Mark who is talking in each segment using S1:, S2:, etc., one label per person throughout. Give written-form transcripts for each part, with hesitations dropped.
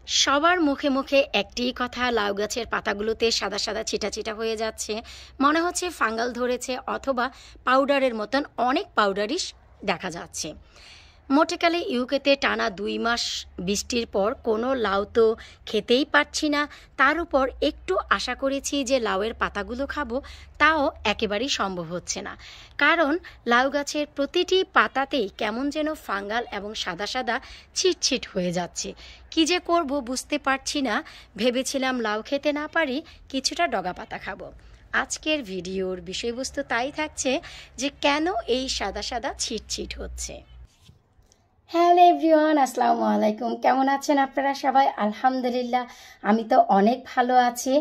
S1: সবার মুখে মুখে একটিই কথা, লাউ গাছের পাতাগুলোতে সাদা সাদা ছিটা ছিটা হয়ে যাচ্ছে, মনে হচ্ছে ফাঙ্গাল ধরেছে অথবা পাউডারের মতন অনেক পাউডারিশ দেখা যাচ্ছে। মোটেকালে ইউকেতে টানা 2 মাস বৃষ্টির পর কোনো লাউ তো খেতেই পারছি না, তার উপর একটু আশা করেছি যে লাউয়ের পাতাগুলো খাবো, তাও একেবারেই সম্ভব হচ্ছে না। কারণ লাউ গাছের প্রতিটি পাতাতেই কেমন যেন ফাঙ্গাল এবং সাদা সাদা ছিটছিট হয়ে যাচ্ছে। কী যে করব বুঝতে পারছি না। ভেবেছিলাম লাউ খেতে না পারি, কিছুটা ডগা পাতা খাবো। আজকের ভিডিওর বিষয়বস্তু তাই থাকছে যে কেন এই সাদা সাদা ছিটছিট হচ্ছে। হ্যালো এভরিওয়ান, আসসালামু আলাইকুম। কেমন আছেন আপনারা সবাই? আলহামদুলিল্লাহ, আমি তো অনেক ভালো আছি।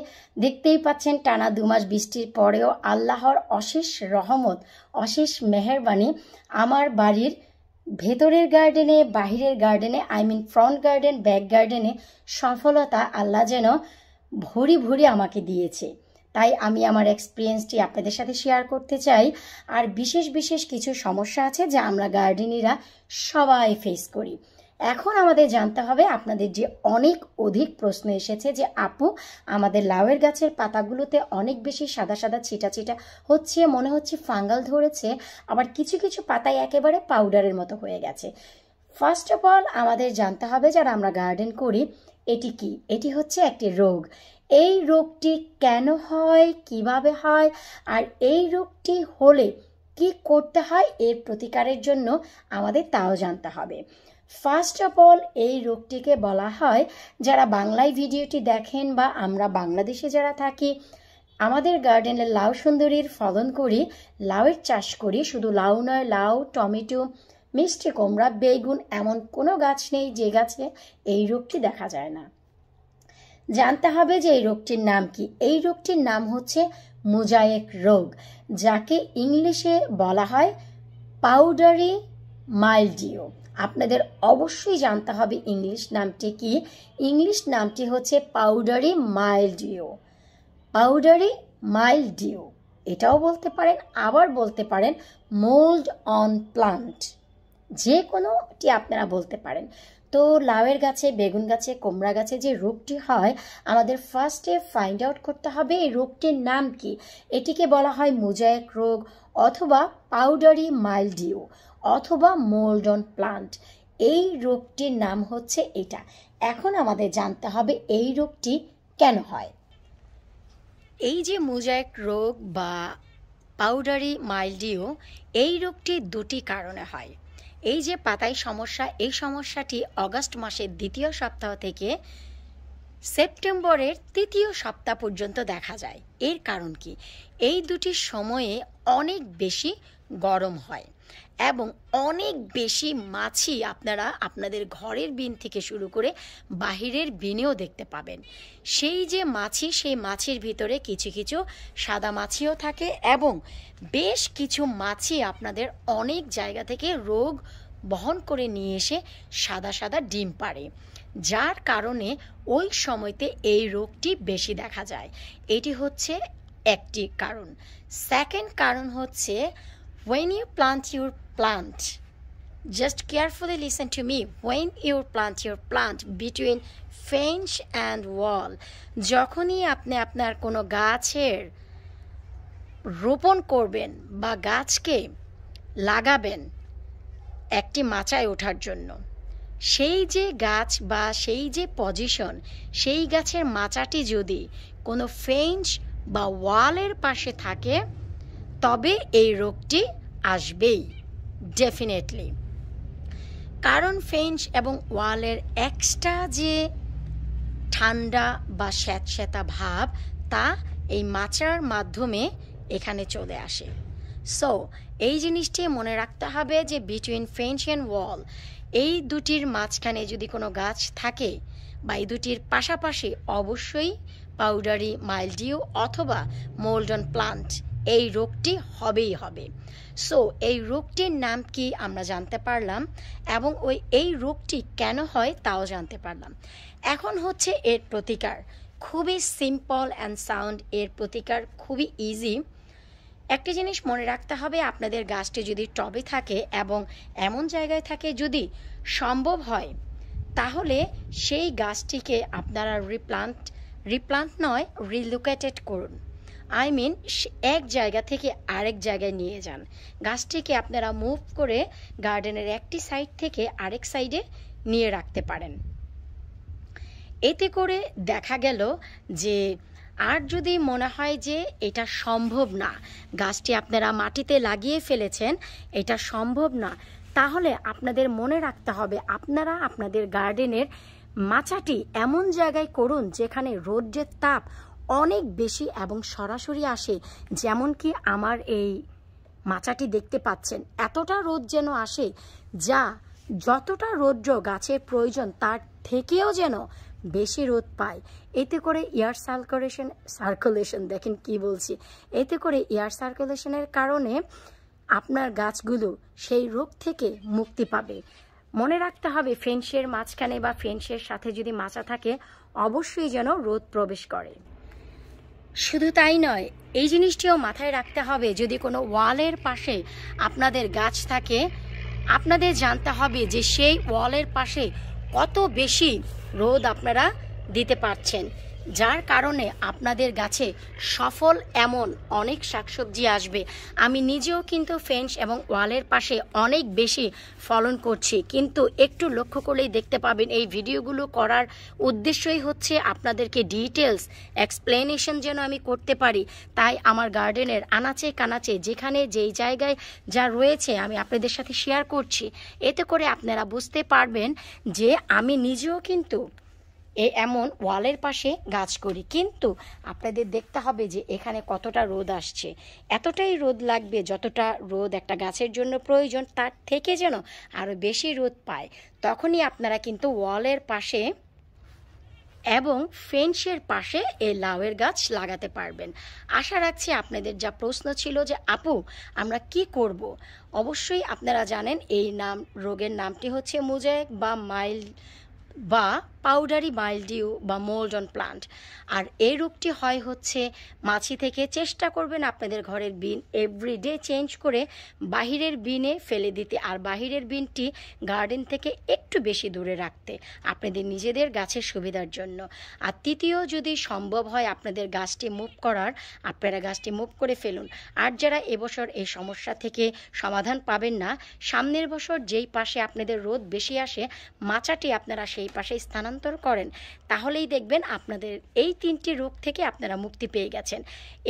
S1: দেখতেই পাচ্ছেন টানা 2 মাস বৃষ্টির পরেও আল্লাহর অশেষ রহমত, অশেষ মেহেরবানি আমার বাড়ির ভেতরের গার্ডেনে, বাহিরের গার্ডেনে, ফ্রন্ট গার্ডেন, ব্যাক গার্ডেনে সফলতা আল্লাহ যেন ভরি ভরি আমাকে দিয়েছে। তাই আমি আমার এক্সপিরিয়েন্সটি আপনাদের সাথে শেয়ার করতে চাই। আর বিশেষ বিশেষ কিছু সমস্যা আছে যা আমরা গার্ডেনিরা সবাই ফেস করি। এখন আমাদের জানতে হবে, আপনাদের যে অনেক অধিক প্রশ্ন এসেছে যে আপু আমাদের লাউয়ের গাছের পাতাগুলোতে অনেক বেশি সাদা সাদা ছিটা ছিটা হচ্ছে, মনে হচ্ছে ফাঙ্গাল ধরেছে, আবার কিছু কিছু পাতায় একেবারে পাউডারের মতো হয়ে গেছে। ফার্স্ট অফ অল আমাদের জানতে হবে, যারা আমরা গার্ডেন করি, এটি কি? এটি হচ্ছে একটি রোগ। এই রোগটি কেন হয়, কিভাবে হয়, আর এই রোগটি হলে কি করতে হয়, এর প্রতিকারের জন্য আমাদের তাও জানতে হবে। ফার্স্ট অফ অল এই রোগটিকে বলা হয়, যারা বাংলায় ভিডিওটি দেখেন বা আমরা বাংলাদেশে যারা থাকি, আমাদের গার্ডেনে লাউ সুন্দরীর ফলন করি, লাউয়ের চাষ করি। শুধু লাউ নয়, লাউ, টমেটো, মিষ্টি কুমড়া, বেগুন, এমন কোনো গাছ নেই যে গাছে এই রোগটি দেখা যায় না। জানতে হবে যে এই রোগটির নাম কি। এই রোগটির নাম হচ্ছে মোজাইক রোগ, যাকে ইংলিশে বলা হয় পাউডারি মাইলডিউ। আপনাদের অবশ্যই জানতে হবে ইংলিশ নামটি কি। ইংলিশ নামটি হচ্ছে পাউডারি মাইলডিউ। পাউডারি মাইলডিউ এটাও বলতে পারেন, আবার বলতে পারেন মোল্ড অন প্লান্ট, যে কোনোটি আপনারা বলতে পারেন। তো লাউয়ের গাছে, বেগুন গাছে, কুমড়া গাছে যে রোগটি হয়, আমাদের ফার্স্টে ফাইন্ড আউট করতে হবে এই রোগটির নাম কি। এটিকে বলা হয় মোজাইক রোগ, অথবা পাউডারি মাইলডিউ, অথবা মোল্ড অন প্লান্ট। এই রোগটির নাম হচ্ছে এটা। এখন আমাদের জানতে হবে এই রোগটি কেন হয়। এই যে মোজাইক রোগ বা পাউডারি মাইলডিউ, এই রোগটি 2টি কারণে হয়। এই যে পাতায় সমস্যা, এই সমস্যাটি অগাস্ট মাসের 2য় সপ্তাহ থেকে সেপ্টেম্বরের 3য় সপ্তাহ পর্যন্ত দেখা যায়। এর কারণ কি? এই 2টি সময়ে অনেক বেশি গরম হয় এবং অনেক বেশি মাছি আপনারা আপনাদের ঘরের বিন থেকে শুরু করে বাহিরের বিনেও দেখতে পাবেন। সেই যে মাছি, সেই মাছির ভিতরে কিছু কিছু সাদা মাছিও থাকে এবং বেশ কিছু মাছি আপনাদের অনেক জায়গা থেকে রোগ বহন করে নিয়ে এসে সাদা সাদা ডিম পাড়ে, যার কারণে ওই সময়তে এই রোগটি বেশি দেখা যায়। এটি হচ্ছে একটি কারণ। সেকেন্ড কারণ হচ্ছে, when you plant your plant, just carefully listen to me, when you plant your plant between fence and wall, যখনই আপনি আপনার কোনো গাছের রোপণ করবেন বা গাছকে লাগাবেন একটি মাচায় ওঠার জন্য, সেই যে গাছ বা সেই যে পজিশন, সেই গাছের মাচাটি যদি কোনো ফেন্স বা ওয়ালের পাশে থাকে, তবে এই রোগটি আসবেই ডেফিনেটলি। কারণ ফেন্স এবং ওয়ালের এক্সট্রা যে ঠান্ডা বা স্যাঁতস্যাঁতা ভাব, তা এই মাচার মাধ্যমে এখানে চলে আসে। সো এই জিনিসটি মনে রাখতে হবে যে বিটুইন ফেন্স অ্যান্ড ওয়াল, এই দুটির মাঝখানে যদি কোনো গাছ থাকে বা এই দুটির পাশাপাশি, অবশ্যই পাউডারি মাইলডিউ অথবা মোল্ড অন প্লান্ট এই রোগটি হবেই হবে। সো এই রোগটির নাম কি আমরা জানতে পারলাম, এবং এই রোগটি কেন হয় তাও জানতে পারলাম। এখন হচ্ছে এর প্রতিকার। খুবই সিম্পল অ্যান্ড সাউন্ড। এর প্রতিকার খুবই ইজি। একটি জিনিস মনে রাখতে হবে, আপনাদের গাছটি যদি টবে থাকে এবং এমন জায়গায় থাকে, যদি সম্ভব হয় তাহলে সেই গাছটিকে আপনারা রিপ্লান্ট নয়, রিলোকেটেড করুন। আই মিন এক জায়গা থেকে আরেক জায়গায় নিয়ে যান। গাছটিকে আপনারা মুভ করে গার্ডেনের একটি সাইড থেকে আরেক সাইডে নিয়ে রাখতে পারেন। এতে করে দেখা গেল যে আর যদি মনে হয় যে এটা সম্ভব না, গাছটি আপনারা মাটিতে লাগিয়ে ফেলেছেন, এটা সম্ভব না, তাহলে আপনাদের মনে রাখতে হবে আপনারা আপনাদের গার্ডেনের মাচাটি এমন জায়গায় করুন যেখানে রোদের তাপ অনেক বেশি এবং সরাসরি আসে। যেমন কি আমার এই মাচাটি দেখতে পাচ্ছেন, এতটা রোদ যেন আসে যা যতটা রৌদ্র গাছের প্রয়োজন তার থেকেও যেন বেশি রোদ পায়। এতে করে এয়ার সার্কুলেশন দেখেন কি বলছি, এতে করে এয়ার সার্কুলেশনের কারণে আপনার গাছগুলো সেই রোগ থেকে মুক্তি পাবে। মনে রাখতে হবে ফেন্সের মাঝখানে বা ফেন্সের সাথে যদি মাচা থাকে অবশ্যই যেন রোদ প্রবেশ করে। শুধু তাই নয়, এই জিনিসটিও মাথায় রাখতে হবে যদি কোনো ওয়ালের পাশে আপনাদের গাছ থাকে, আপনাদের জানতে হবে যে সেই ওয়ালের পাশে কত বেশি রোদ আপনারা দিতে পারছেন, যার কারণে আপনাদের গাছে সফল এমন অনেক শাকসবজি আসবে। আমি নিজেও কিন্তু ফেন্স এবং ওয়ালের পাশে অনেক বেশি ফলন করছি, কিন্তু একটু লক্ষ্য করলেই দেখতে পাবেন এই ভিডিওগুলো করার উদ্দেশ্যই হচ্ছে আপনাদেরকে ডিটেলস এক্সপ্লেনেশন যেন আমি করতে পারি। তাই আমার গার্ডেনের আনাচে কানাচে যেখানে যেই জায়গায় যা রয়েছে আমি আপনাদের সাথে শেয়ার করছি। এতে করে আপনারা বুঝতে পারবেন যে আমি নিজেও কিন্তু এমন ওয়ালের পাশে গাছ করি, কিন্তু আপনাদের দেখতে হবে যে এখানে কতটা রোদ আসছে। এতটাই রোদ লাগবে যতটা রোদ একটা গাছের জন্য প্রয়োজন, তার থেকে যেন আরও বেশি রোদ পায়। তখনই আপনারা কিন্তু ওয়ালের পাশে এবং ফেন্সের পাশে এই লাউয়ের গাছ লাগাতে পারবেন। আশা রাখছি আপনাদের যা প্রশ্ন ছিল যে আপু আমরা কি করব, অবশ্যই আপনারা জানেন এই রোগের নামটি হচ্ছে মোজাইক বা পাউডারি মাইলডিউ বা মোল্ড অন প্লান্ট। আর এই রোগটি হয় হচ্ছে মাছি থেকে। চেষ্টা করবেন আপনাদের ঘরের বিন এভরিডে চেঞ্জ করে বাহিরের বিনে ফেলে দিতে, আর বাহিরের বিনটি গার্ডেন থেকে একটু বেশি দূরে রাখতে আপনাদের নিজেদের গাছের সুবিধার জন্য। আর তৃতীয়, যদি সম্ভব হয় আপনাদের গাছটি মুভ করার, আপনারা গাছটি মুভ করে ফেলুন। আর যারা এবছর এই সমস্যা থেকে সমাধান পাবেন না, সামনের বছর যেই পাশে আপনাদের রোদ বেশি আসে মাচাটি আপনারা সেই পাশে স্থানান্তর করেন, তাহলেই দেখবেন আপনাদের এই 3টি রোগ থেকে আপনারা মুক্তি পেয়ে গেছেন।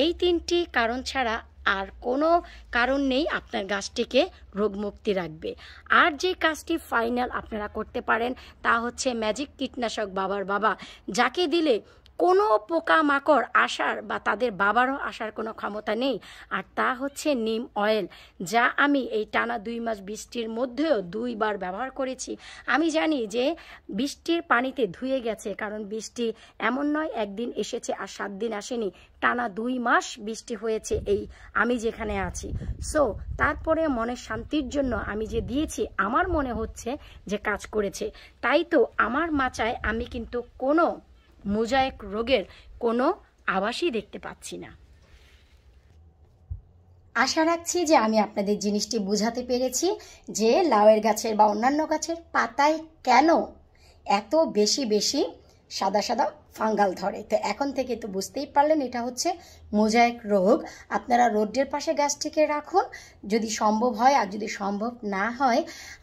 S1: এই 3টি কারণ ছাড়া আর কোনো কারণ নেই আপনার গাছটিকে রোগমুক্তি রাখবে। আর যে কাজটি ফাইনাল আপনারা করতে পারেন তা হচ্ছে ম্যাজিক কীটনাশক বাবার বাবা, যাকে দিলে কোনো পোকামাকড় আসার বা তাদের বাবারও আসার কোনো ক্ষমতা নেই। আর তা হচ্ছে নিম অয়েল, যা আমি এই টানা 2 মাস বৃষ্টির মধ্যেও 2 বার ব্যবহার করেছি। আমি জানি যে বৃষ্টির পানিতে ধুয়ে গেছে, কারণ বৃষ্টি এমন নয় একদিন এসেছে আর 7 দিন আসেনি, টানা 2 মাস বৃষ্টি হয়েছে এই আমি যেখানে আছি। সো তারপরে মনের শান্তির জন্য আমি যে দিয়েছি আমার মনে হচ্ছে যে কাজ করেছে। তাই তো আমার মাচায় আমি কিন্তু কোনো মোজাইক রোগের কোনো আভাসই দেখতে পাচ্ছি না। আশা রাখছি যে আমি আপনাদের জিনিসটি বোঝাতে পেরেছি যে লাউয়ের গাছের বা অন্যান্য গাছের পাতায় কেন এত বেশি সাদা ফাঙ্গাল ধরে। তো এখন থেকে তো বুঝতেই পারলেন এটা হচ্ছে মোজাইক রোগ। আপনারা রোডের পাশে গাছটিকে রাখুন যদি সম্ভব হয়, আর যদি সম্ভব না হয়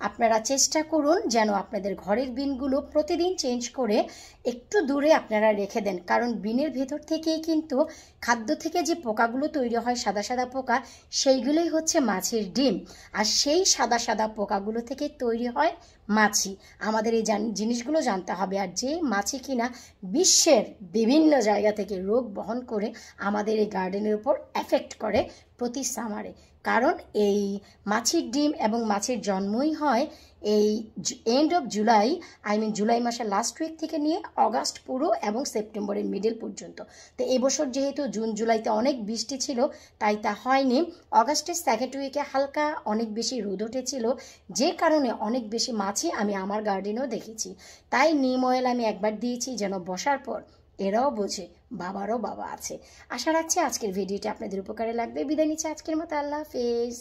S1: আপনারা চেষ্টা করুন যেন আপনাদের ঘরের বিনগুলো প্রতিদিন চেঞ্জ করে একটু দূরে আপনারা রেখে দেন, কারণ বিনের ভেতর থেকেই কিন্তু খাদ্য থেকে যে পোকাগুলো তৈরি হয় সাদা পোকা, সেইগুলোই হচ্ছে মাছের ডিম। আর সেই সাদা পোকাগুলো থেকে তৈরি হয় মাছি। আমাদের এই জিনিসগুলো জানতে হবে। আর যে মাছি কিনা বিশ্বের বিভিন্ন জায়গা থেকে রোগ বহন করে আমাদের এই গার্ডেনের উপর এফেক্ট করে প্রতি সামারে, কারণ এই মাছির ডিম এবং মাছের জন্মই হয় এই এন্ড অফ জুলাই, জুলাই মাসের লাস্ট উইক থেকে নিয়ে অগাস্ট পুরো এবং সেপ্টেম্বরের মিডল পর্যন্ত। তো এবছর যেহেতু জুন জুলাইতে অনেক বৃষ্টি ছিল তাই তা হয়নি। অগাস্টের 2nd উইকে হালকা অনেক বেশি রোদ উঠেছিল, যে কারণে অনেক বেশি মাছি আমি আমার গার্ডেনেও দেখেছি। তাই নিম অয়েল আমি একবার দিয়েছি যেন বসার পর এরাও বোঝে বাবারও বাবা আছে। আশা রাখছি আজকের ভিডিওটি আপনাদের উপকারে লাগবে। বিদায় নিচ্ছি আজকের মতো, আল্লাহ হাফেজ।